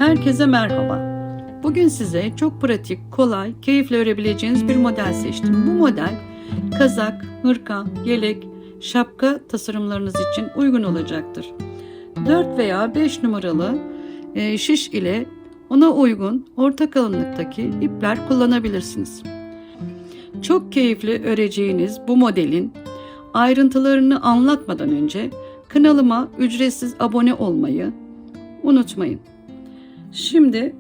Herkese merhaba. Bugün size çok pratik, kolay, keyifle örebileceğiniz bir model seçtim. Bu model kazak, hırka, yelek, şapka tasarımlarınız için uygun olacaktır. 4 veya 5 numaralı şiş ile ona uygun orta kalınlıktaki ipler kullanabilirsiniz. Çok keyifli öreceğiniz bu modelin ayrıntılarını anlatmadan önce kanalıma ücretsiz abone olmayı unutmayın. Şimdi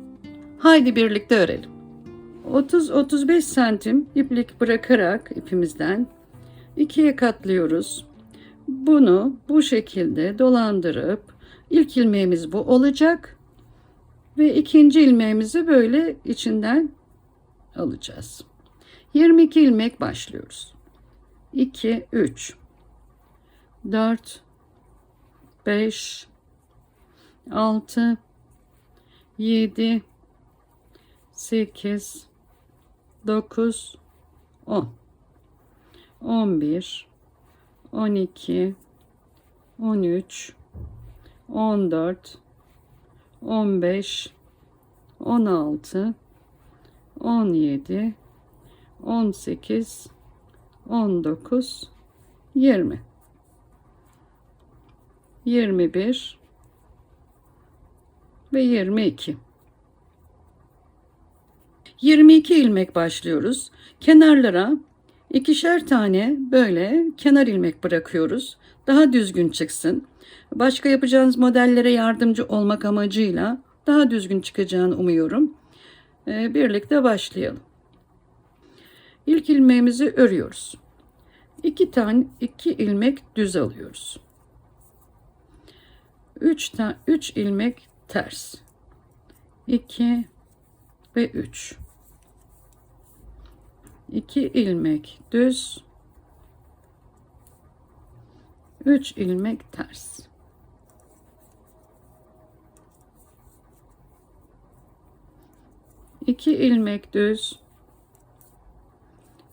haydi birlikte örelim. 30-35 santim iplik bırakarak ipimizden ikiye katlıyoruz. Bunu bu şekilde dolandırıp ilk ilmeğimiz bu olacak ve ikinci ilmeğimizi böyle içinden alacağız. 22 ilmek başlıyoruz. 2, 3, 4, 5, 6, 7, 8, 9, 10, 11, 12, 13, 14, 15, 16, 17, 18, 19, 20, 21 ve 22. 22 ilmek başlıyoruz. Kenarlara ikişer tane böyle kenar ilmek bırakıyoruz. Daha düzgün çıksın. Başka yapacağınız modellere yardımcı olmak amacıyla daha düzgün çıkacağını umuyorum. Birlikte başlayalım. İlk ilmeğimizi örüyoruz. 2 ilmek düz alıyoruz. 3 ilmek ters. 2 ve 3. 2 ilmek düz. 3 ilmek ters. İki ilmek düz.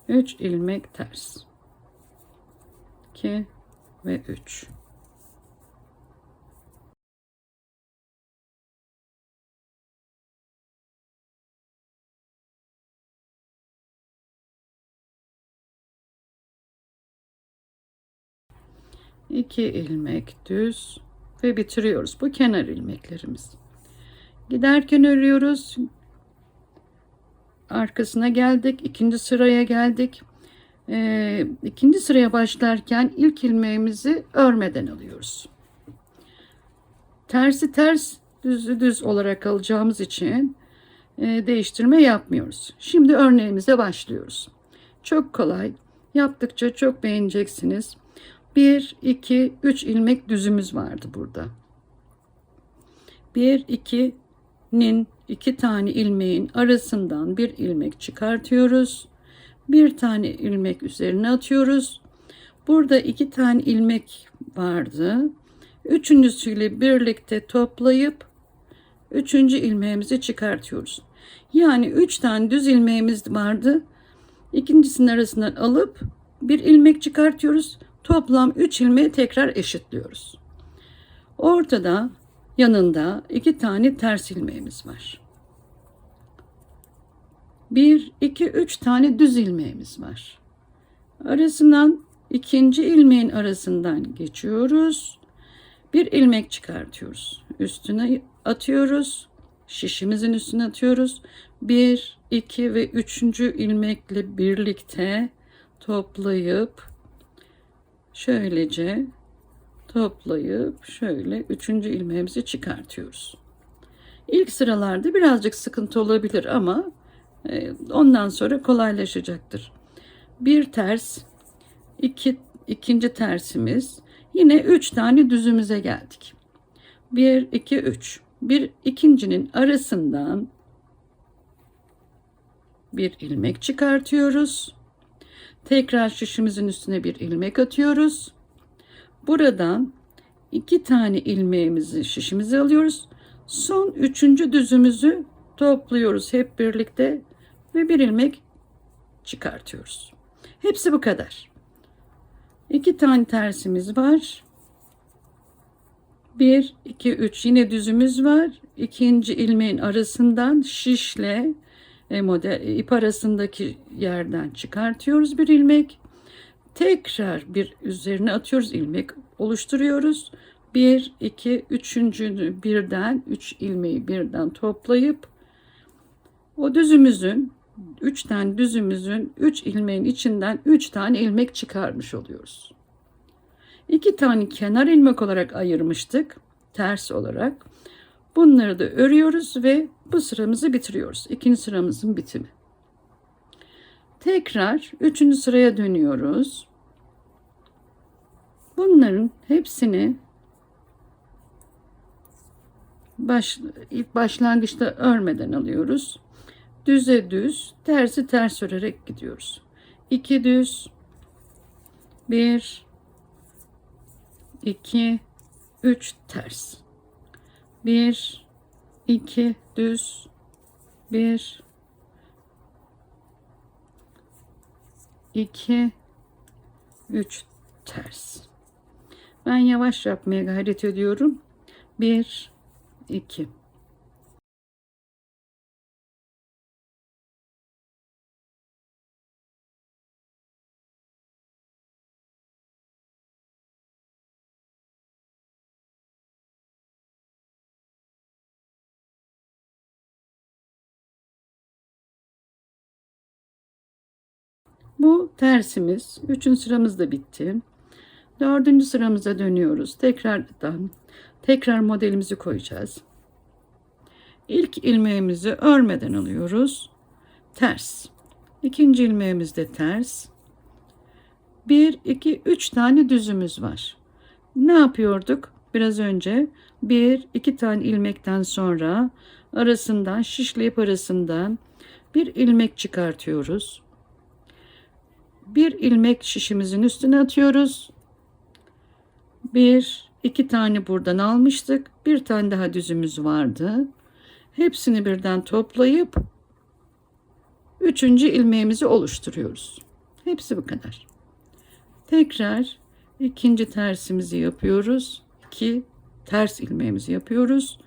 3 ilmek ters. 2 ve 3. İki ilmek düz ve bitiriyoruz. Bu kenar ilmeklerimiz. Giderken örüyoruz. Arkasına geldik. İkinci sıraya geldik. İkinci sıraya başlarken ilk ilmeğimizi örmeden alıyoruz. Tersi ters, düzü düz olarak alacağımız için değiştirme yapmıyoruz. Şimdi örneğimize başlıyoruz. Çok kolay. Yaptıkça çok beğeneceksiniz. 1, 2, 3 ilmek düzümüz vardı burada. 1, 2'nin 2 tane ilmeğin arasından bir ilmek çıkartıyoruz. Bir tane ilmek üzerine atıyoruz. Burada 2 tane ilmek vardı. Üçüncüsüyle birlikte toplayıp 3. ilmeğimizi çıkartıyoruz. Yani 3 tane düz ilmeğimiz vardı. İkincisinin arasından alıp bir ilmek çıkartıyoruz. Toplam 3 ilmeği tekrar eşitliyoruz. Ortada yanında 2 tane ters ilmeğimiz var. 1, 2, 3 tane düz ilmeğimiz var. Arasından ikinci ilmeğin arasından geçiyoruz. Bir ilmek çıkartıyoruz. Üstüne atıyoruz. Şişimizin üstüne atıyoruz. 1, 2 ve 3. ilmekle birlikte toplayıp şöylece toplayıp şöyle 3. ilmeğimizi çıkartıyoruz. İlk sıralarda birazcık sıkıntı olabilir ama ondan sonra kolaylaşacaktır. Bir ters, ikinci tersimiz, yine 3 tane düzümüze geldik. 1, 2, 3. Bir ikincinin arasından bir ilmek çıkartıyoruz. Tekrar şişimizin üstüne bir ilmek atıyoruz. Buradan 2 tane ilmeğimizi şişimize alıyoruz. Son 3. düzümüzü topluyoruz hep birlikte ve bir ilmek çıkartıyoruz. Hepsi bu kadar. 2 tane tersimiz var. 1, 2, 3 yine düzümüz var. İkinci ilmeğin arasından şişle ip arasındaki yerden çıkartıyoruz bir ilmek. Tekrar bir üzerine atıyoruz, ilmek oluşturuyoruz. 1, 2, üçüncünü birden, 3 ilmeği birden toplayıp o düzümüzün 3 tane düzümüzün 3 ilmeğin içinden 3 tane ilmek çıkarmış oluyoruz. 2 tane kenar ilmek olarak ayırmıştık ters olarak. Bunları da örüyoruz ve bu sıramızı bitiriyoruz. İkinci sıramızın bitimi. Tekrar 3. sıraya dönüyoruz. Bunların hepsini ilk başlangıçta örmeden alıyoruz. Düze düz, tersi ters örerek gidiyoruz. 2 düz, 1, 2, 3 ters. 1, 2 düz, 1, 2, 3 ters. Ben yavaş yapmaya gayret ediyorum. 1, 2. Bu tersimiz. 3. sıramız da bitti. 4. sıramıza dönüyoruz. Tekrar modelimizi koyacağız. İlk ilmeğimizi örmeden alıyoruz. Ters. İkinci ilmeğimiz de ters. 1, 2, 3 tane düzümüz var. Ne yapıyorduk? Biraz önce 1, 2 tane ilmekten sonra arasından şişleyip arasından bir ilmek çıkartıyoruz. Bir ilmek şişimizin üstüne atıyoruz. 1, 2 tane buradan almıştık. Bir tane daha düzümüz vardı. Hepsini birden toplayıp 3. ilmeğimizi oluşturuyoruz. Hepsi bu kadar. Tekrar ikinci tersimizi yapıyoruz. 2 ters ilmeğimizi yapıyoruz.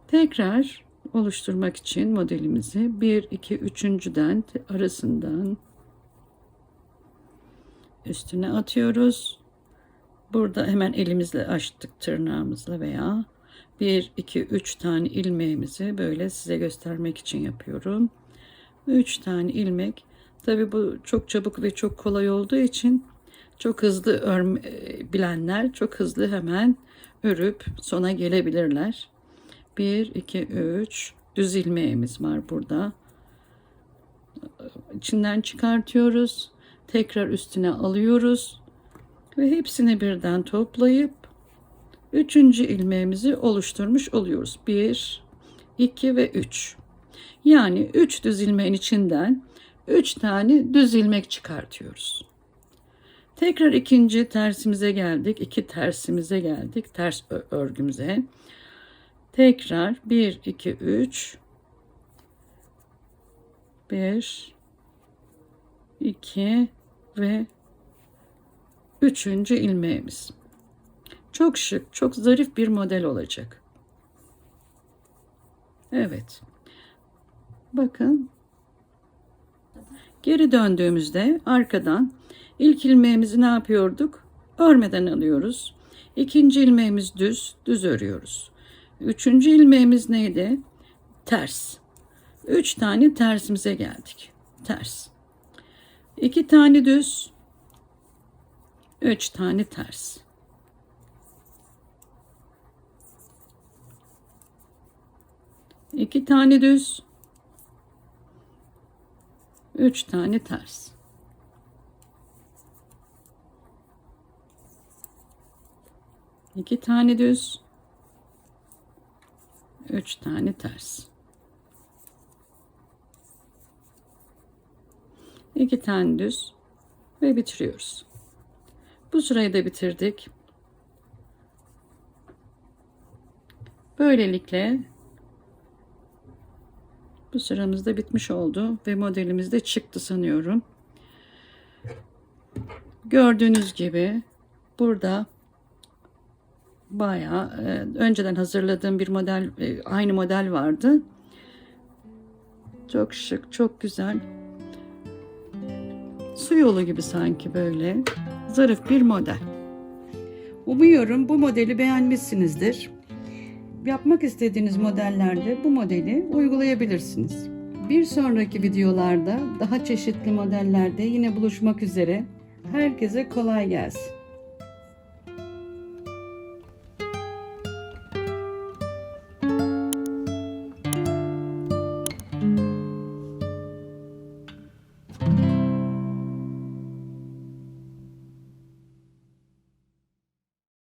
Tekrar oluşturmak için modelimizi 1, 2, 3.'den arasından üstüne atıyoruz. Burada hemen elimizle açtık tırnağımızla veya 1, 2, 3 tane ilmeğimizi böyle size göstermek için yapıyorum. 3 tane ilmek. Tabi bu çok çabuk ve çok kolay olduğu için çok hızlı bilenler çok hızlı hemen örüp sona gelebilirler. 1, 2, 3 düz ilmeğimiz var burada. İçinden çıkartıyoruz. Tekrar üstüne alıyoruz. Ve hepsini birden toplayıp 3. ilmeğimizi oluşturmuş oluyoruz. 1, 2 ve 3. Yani 3 düz ilmeğin içinden 3 tane düz ilmek çıkartıyoruz. Tekrar ikinci tersimize geldik. 2 tersimize geldik. Ters örgümüze. Tekrar 1, 2, 3. 1, 2 ve 3. ilmeğimiz. Çok şık, çok zarif bir model olacak. Evet. Bakın. Geri döndüğümüzde arkadan ilk ilmeğimizi ne yapıyorduk? Örmeden alıyoruz. İkinci ilmeğimiz düz örüyoruz. 3. ilmeğimiz neydi? Ters. 3 tane tersimize geldik. Ters. 2 tane düz. 3 tane ters. İki tane düz. 3 tane ters. İki tane düz. 3 tane ters. 2 tane düz ve bitiriyoruz. Bu sırayı da bitirdik. Böylelikle bu sıramız da bitmiş oldu ve modelimiz de çıktı sanıyorum. Gördüğünüz gibi burada Bayağı önceden hazırladığım bir model, aynı model vardı. Çok şık, çok güzel. Su yolu gibi sanki, böyle zarif bir model. Umuyorum bu modeli beğenmişsinizdir. Yapmak istediğiniz modellerde bu modeli uygulayabilirsiniz. Bir sonraki videolarda daha çeşitli modellerde yine buluşmak üzere. Herkese kolay gelsin.